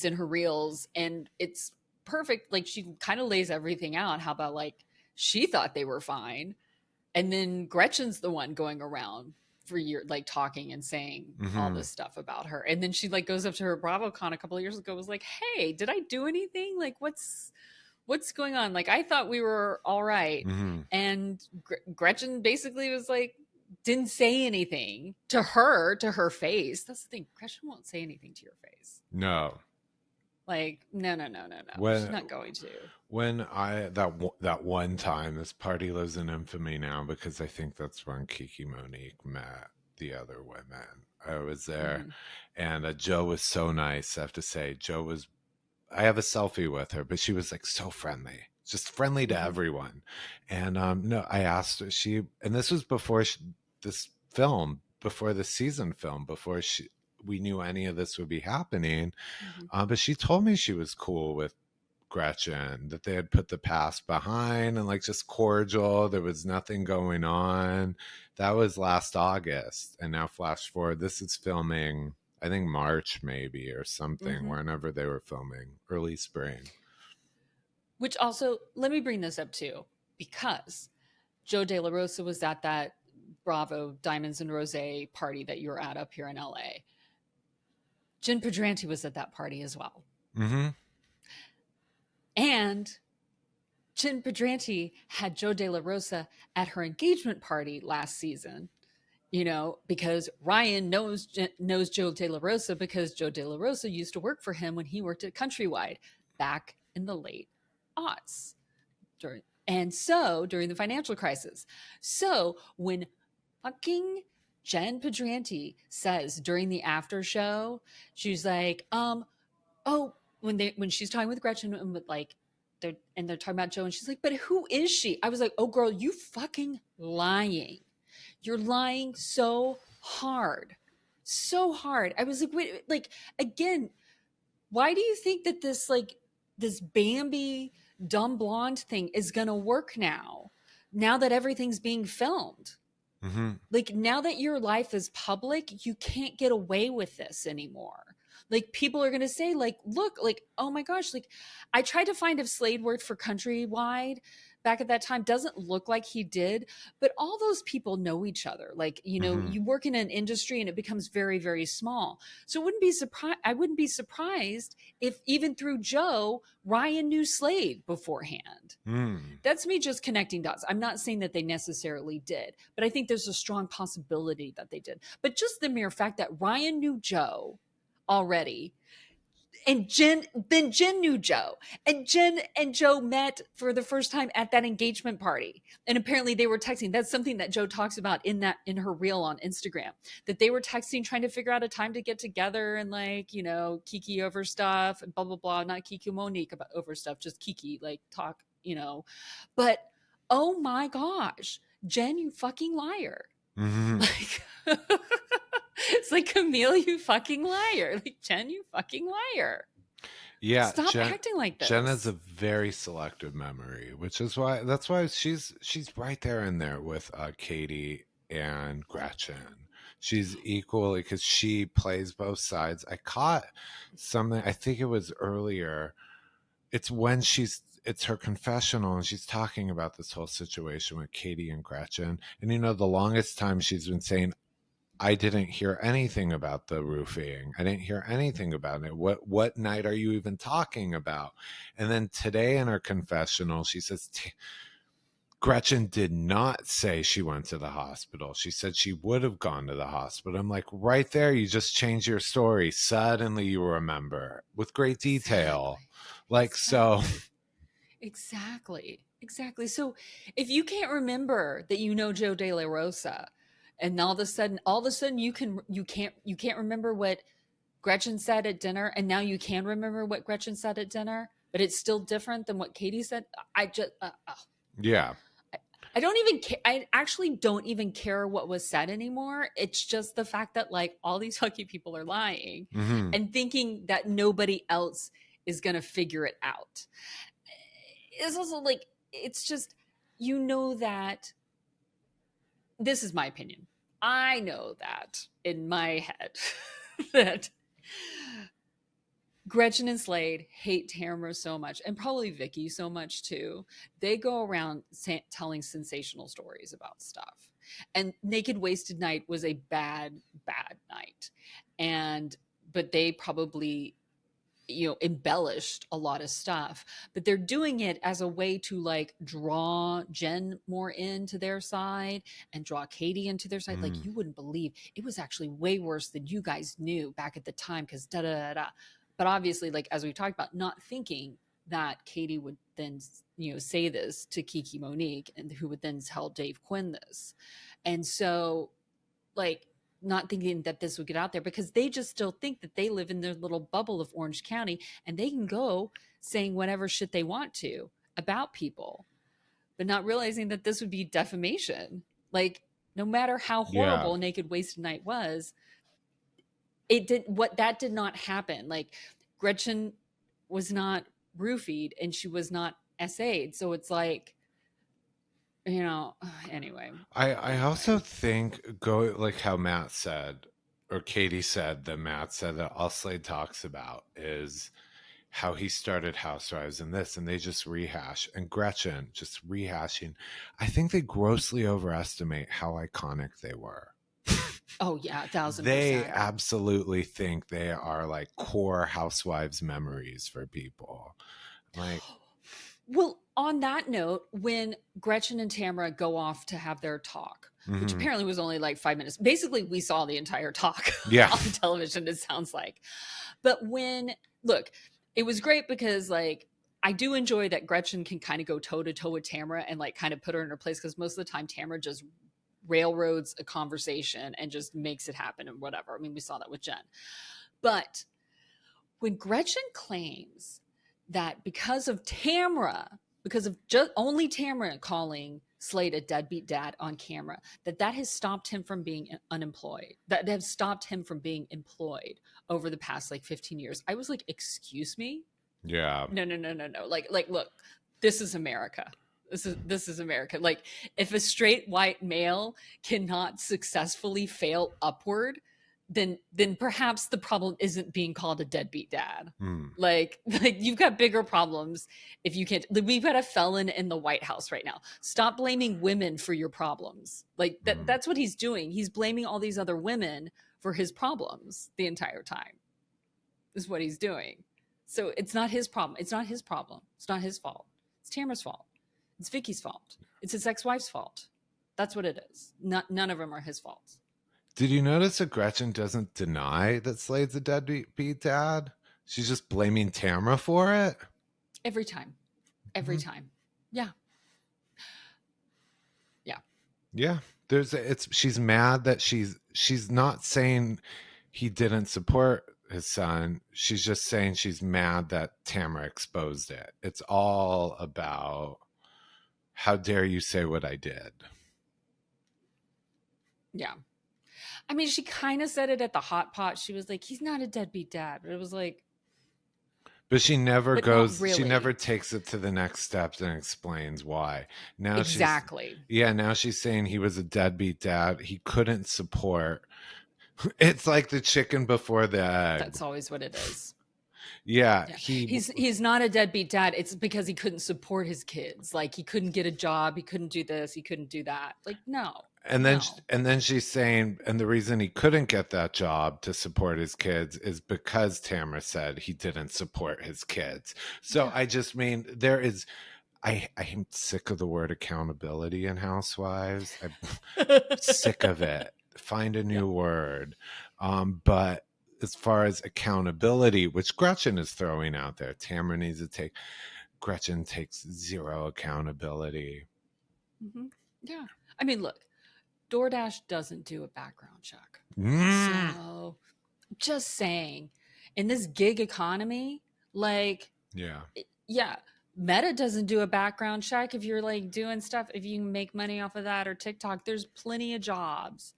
in her reels and it's perfect. Like she kind of lays everything out. How about like she thought they were fine. And then Gretchen's the one going around for years, like talking and saying all this stuff about her. And then she like goes up to her BravoCon a couple of years ago, was like, hey, did I do anything? Like what's going on? Like, I thought we were all right. And Gretchen basically was like, didn't say anything to her face. That's the thing. Gretchen won't say anything to your face. No. Like, no. She's not going to. When that one time, this party lives in infamy now because I think that's when Kiki Monique met the other women. I was there, and Joe was so nice. I have to say, I have a selfie with her, but she was like so friendly, just friendly to everyone. And no, I asked her, and this was before before the season film, before we knew any of this would be happening. But she told me she was cool with Gretchen, that they had put the past behind and like just cordial. There was nothing going on. That was last August. And now flash forward, this is filming, I think March maybe or something, whenever they were filming, early spring. Which also, let me bring this up too, because Joe De La Rosa was at that Bravo Diamonds and Rose party that you were at up here in LA. Jen Pedranti was at that party as well. And Jen Pedranti had Joe De La Rosa at her engagement party last season. You know, because Ryan knows Joe De La Rosa because Joe De La Rosa used to work for him when he worked at Countrywide back in the late aughts. During the financial crisis. So when fucking Jen Pedranti says during the after show, she's like, when she's talking with Gretchen and with like, they're talking about Joe, and she's like, but who is she? I was like, oh girl, you fucking lying. You're lying so hard. So hard. I was like, wait, like, again, why do you think that this Bambi dumb blonde thing is gonna work now that everything's being filmed? Mm-hmm. Like, now that your life is public, you can't get away with this anymore. Like, people are going to say, like, look, like, oh my gosh, like, I tried to find if Slade worked for Countrywide back at that time. Doesn't look like he did, but all those people know each other. Like, Mm-hmm. you work in an industry and it becomes very, very small. So I wouldn't be surprised if even through Joe, Ryan knew Slade beforehand. Mm. That's me just connecting dots. I'm not saying that they necessarily did, but I think there's a strong possibility that they did. But just the mere fact that Ryan knew Joe already, and Jen knew Joe, and Jen and Joe met for the first time at that engagement party, and apparently they were texting. That's something that Joe talks about in her reel on Instagram, that they were texting trying to figure out a time to get together and, like, kiki over stuff and blah blah blah. Not Kiki Monique about over stuff, just kiki, like, talk, but oh my gosh, Jen, you fucking liar. Mm-hmm. Like, it's like, Camille, you fucking liar. Like, Jen, you fucking liar. Yeah, Stop acting like this. Jen has a very selective memory, which is why she's right there in there with Katie and Gretchen. She's equally, because she plays both sides. I caught something, I think it was earlier. It's when it's her confessional and she's talking about this whole situation with Katie and Gretchen. And the longest time she's been saying, I didn't hear anything about the roofing. I didn't hear anything about it. What night are you even talking about? And then today in her confessional, she says, Gretchen did not say she went to the hospital. She said she would have gone to the hospital. I'm like, right there, you just changed your story. Suddenly you remember with great detail. Exactly. Like, Exactly. so. Exactly. So if you can't remember that Joe De La Rosa, and all of a sudden you can't remember what Gretchen said at dinner, and now you can remember what Gretchen said at dinner, but it's still different than what Katie said. Yeah. I don't even care. I actually don't even care what was said anymore. It's just the fact that, like, all these fucking people are lying Mm-hmm. and thinking that nobody else is going to figure it out. It's also like, it's just, that this is my opinion. I know that in my head that Gretchen and Slade hate Tamra so much, and probably Vicky so much too. They go around telling sensational stories about stuff. And Naked Wasted Night was a bad, bad night. But they probably, embellished a lot of stuff, but they're doing it as a way to, like, draw Jen more into their side and draw Katie into their side. Like, you wouldn't believe, it was actually way worse than you guys knew back at the time, because da da da da. But obviously, like, as we talked about, not thinking that Katie would then, say this to Kiki Monique, and who would then tell Dave Quinn this. And so, like, not thinking that this would get out there, because they just still think that they live in their little bubble of Orange County and they can go saying whatever shit they want to about people, but not realizing that this would be defamation. Like, no matter how horrible Naked Wasted Night was, that did not happen. Like, Gretchen was not roofied and she was not SA'd. So it's like, anyway. I also think, like how Matt said, or Katie said, that all Slade talks about is how he started Housewives and this, and they just rehash, and Gretchen just rehashing. I think they grossly overestimate how iconic they were. Oh yeah, 1,000%. They absolutely think they are like core Housewives memories for people. Like, well, on that note, when Gretchen and Tamra go off to have their talk, which apparently was only like 5 minutes. Basically, we saw the entire talk on television, it sounds like. But look, it was great because, like, I do enjoy that Gretchen can kind of go toe to toe with Tamra and, like, kind of put her in her place, because most of the time Tamra just railroads a conversation and just makes it happen and whatever. I mean, we saw that with Jen. But when Gretchen claims that because of Tamra, because of just only Tamra calling Slade a deadbeat dad on camera, that has stopped him from being unemployed. That has stopped him from being employed over the past like 15 years. I was like, excuse me? Yeah. No. Like, look, this is America. This is America. Like, if a straight white male cannot successfully fail upward, then perhaps the problem isn't being called a deadbeat dad. Like you've got bigger problems if you can't. We've got a felon in the White House right now. Stop blaming women for your problems. Like that's what he's doing. He's blaming all these other women for his problems the entire time. Is what he's doing. So it's not his problem. It's not his problem. It's not his fault. It's Tamara's fault. It's Vicky's fault. It's his ex-wife's fault. That's what it is. None of them are his faults. Did you notice that Gretchen doesn't deny that Slade's a deadbeat dad? She's just blaming Tamra for it? Every time. Every time. Yeah. Yeah. Yeah. She's mad that she's not saying he didn't support his son. She's just saying she's mad that Tamra exposed it. It's all about, how dare you say what I did? Yeah. I mean, she kind of said it at the hot pot. She was like, he's not a deadbeat dad. But it was like. But she never goes, really. She never takes it to the next steps and explains why. Now exactly. Now she's saying he was a deadbeat dad. He couldn't support. It's like the chicken before the egg. That's always what it is. Yeah. He's not a deadbeat dad. It's because he couldn't support his kids. Like, he couldn't get a job. He couldn't do this. He couldn't do that. Like, no. And then she's saying, and the reason he couldn't get that job to support his kids is because Tamra said he didn't support his kids. So I just mean, there is, I'm sick of the word accountability in Housewives. I'm sick of it. Find a new word. But as far as accountability, which Gretchen is throwing out there, Tamra needs to take. Gretchen takes zero accountability. Mm-hmm. Yeah. I mean, look, DoorDash doesn't do a background check. So just saying, in this gig economy, like, yeah, Meta doesn't do a background check. If you're like doing stuff, if you can make money off of that, or TikTok, there's plenty of jobs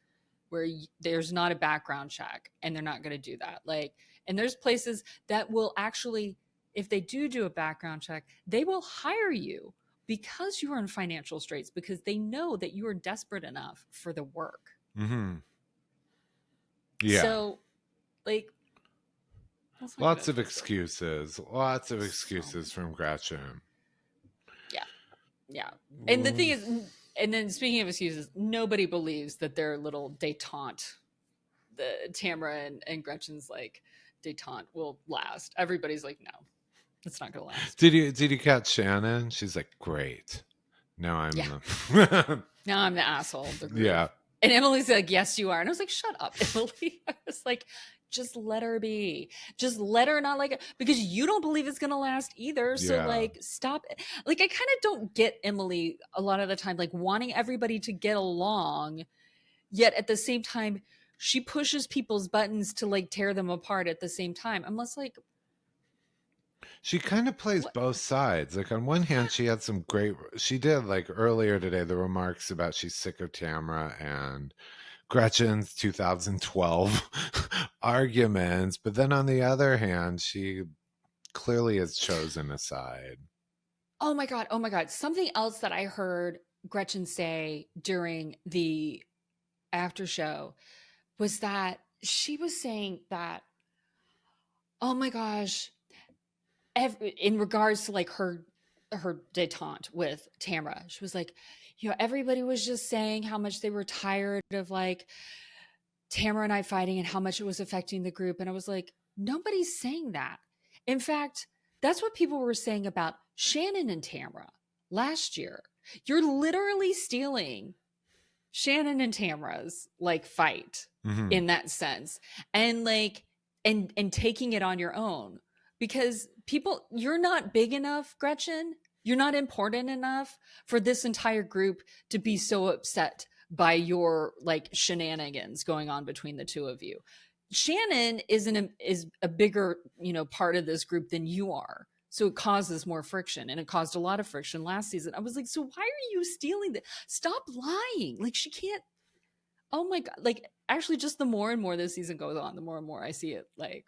where there's not a background check, and they're not going to do that. Like, and there's places that will actually, if they do a background check, they will hire you because you are in financial straits, because they know that you are desperate enough for the work. Mm-hmm. Yeah. So, like, lots of excuses from Gretchen. Yeah. And the thing is, and then speaking of excuses, nobody believes that their little detente, the Tamra and Gretchen's like detente, will last. Everybody's like, no. It's not gonna last. Did you catch Shannon? She's like, great. Now I'm now I'm the asshole. Yeah. And Emily's like, yes, you are. And I was like, shut up, Emily. I was like, just let her be. Just let her not like it, because you don't believe it's gonna last either. So like, stop it. Like, I kind of don't get Emily a lot of the time, like wanting everybody to get along, yet at the same time, she pushes people's buttons to like tear them apart at the same time. I'm less like, she kind of plays both sides. Like, on one hand, she had some she did, like, earlier today, the remarks about she's sick of Tamra and Gretchen's 2012 arguments. But then on the other hand, she clearly has chosen a side. Oh my God. Something else that I heard Gretchen say during the after show was that she was saying that, oh my gosh, in regards to like her detente with Tamra, she was like, you know, everybody was just saying how much they were tired of like Tamra and I fighting and how much it was affecting the group. And I was like, nobody's saying that. In fact, that's what people were saying about Shannon and Tamra last year. You're literally stealing Shannon and Tamra's like fight in that sense, and like and taking it on your own, because people, you're not big enough, Gretchen. You're not important enough for this entire group to be so upset by your like shenanigans going on between the two of you. Shannon is a bigger, you know, part of this group than you are. So it causes more friction, and it caused a lot of friction last season. I was like, so why are you stealing that? Stop lying. Like, she can't. Oh my God. Like, actually, just the more and more this season goes on, the more and more I see it. Like,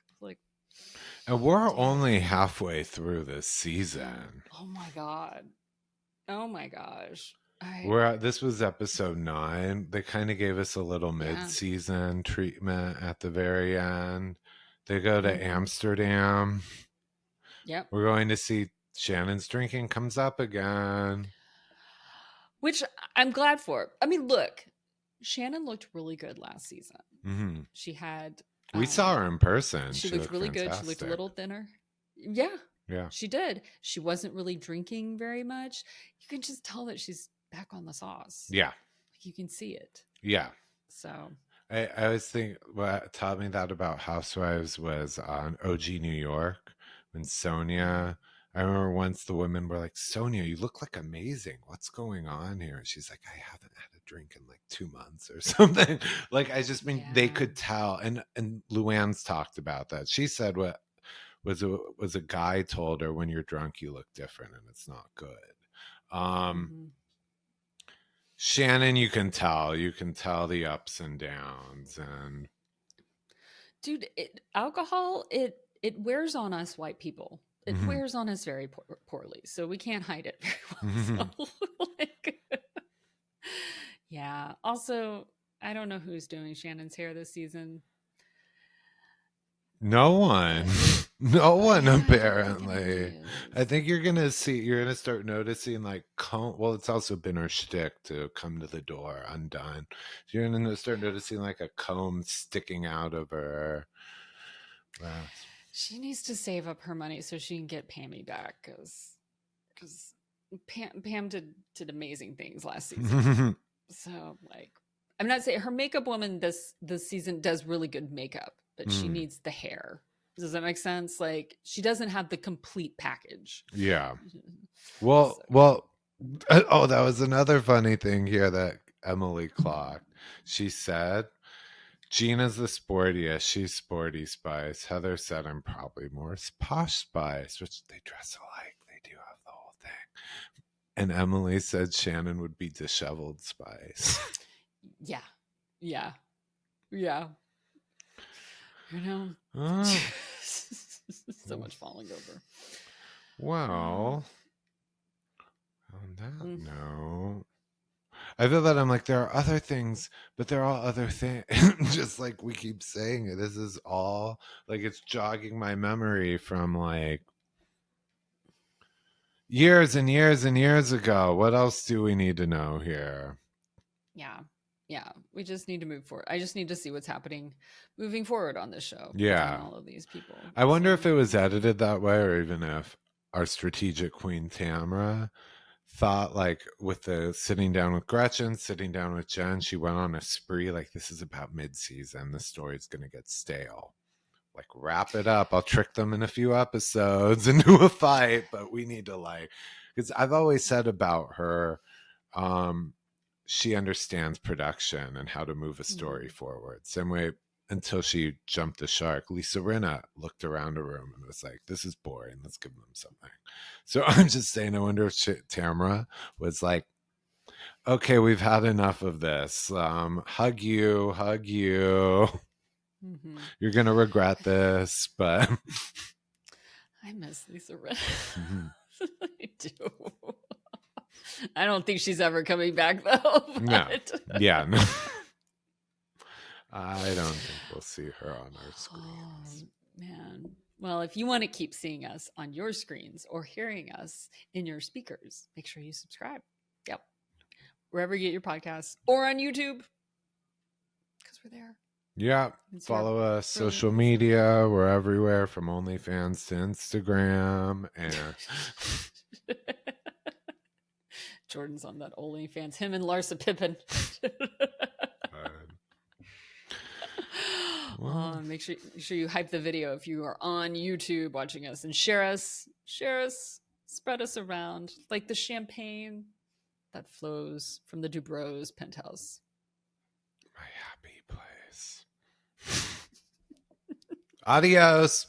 And we're damn. only halfway through this season. Oh my God. Oh my gosh. This was episode 9. They kind of gave us a little mid-season treatment at the very end. They go to Amsterdam. Yep. We're going to see Shannon's drinking comes up again. Which I'm glad for. I mean, look, Shannon looked really good last season. Mm-hmm. She had... we saw her in person. She looked really fantastic. good. She looked a little thinner. Yeah. Yeah. She did. She wasn't really drinking very much. You can just tell that she's back on the sauce. Yeah. You can see it. Yeah. So I always think what taught me that about Housewives was on OG New York when Sonia... I remember once the women were like, Sonia, you look like amazing. What's going on here? And she's like, I haven't had a drink in like 2 months or something. Like, I just mean, they could tell. And Luann's talked about that. She said what was a guy told her, when you're drunk, you look different and it's not good. Shannon, you can tell the ups and downs. And dude, alcohol, it wears on us white people. It wears on us very poorly, so we can't hide it very well. So, like, yeah. Also, I don't know who's doing Shannon's hair this season. No one. No one, apparently. I think you're gonna start noticing like comb. Well, it's also been her shtick to come to the door undone. So you're gonna start noticing like a comb sticking out of her. Wow. She needs to save up her money so she can get Pammy back, because Pam did amazing things last season. So, like, I'm not saying her makeup woman this season does really good makeup, but she needs the hair. Does that make sense? Like, she doesn't have the complete package. Yeah. Well, oh, that was another funny thing here that Emily clocked. She said, Gina's the sportiest. She's sporty Spice. Heather said, I'm probably more posh Spice, which they dress alike. They do have the whole thing. And Emily said Shannon would be disheveled Spice. Yeah. Yeah. Yeah. You know? So much falling over. Well, on that note, I feel that I'm like, there are other things, but they're all other things. Just like we keep saying it. This is all like, it's jogging my memory from like years and years and years ago. What else do we need to know here? Yeah. Yeah. We just need to move forward. I just need to see what's happening moving forward on this show. Yeah. All of these people. I wonder if it was edited that way, or even if our strategic queen Tamra thought, like, with the sitting down with Gretchen, sitting down with Jen, she went on a spree like, this is about mid-season, the story's gonna get stale, like, wrap it up, I'll trick them in a few episodes into a fight, but we need to, like, because I've always said about her, she understands production and how to move a story forward. Same way, until she jumped the shark, Lisa Rinna looked around a room and was like, this is boring, let's give them something. So I'm just saying, I wonder if Tamra was like, okay, we've had enough of this. Hug you. You're gonna regret this, but I miss Lisa Rinna. I do. I don't think she's ever coming back, though. But... No. Yeah. No. I don't think we'll see her on our screens. Oh, man. Well, if you want to keep seeing us on your screens or hearing us in your speakers, make sure you subscribe. Yep. Wherever you get your podcasts, or on YouTube, because we're there. Yeah. Follow us. Social media. We're everywhere, from OnlyFans to Instagram. And Jordan's on that OnlyFans. Him and Larsa Pippen. Make sure you hype the video if you are on YouTube watching us, and share us, spread us around like the champagne that flows from the Dubrows penthouse. My happy place. Adios.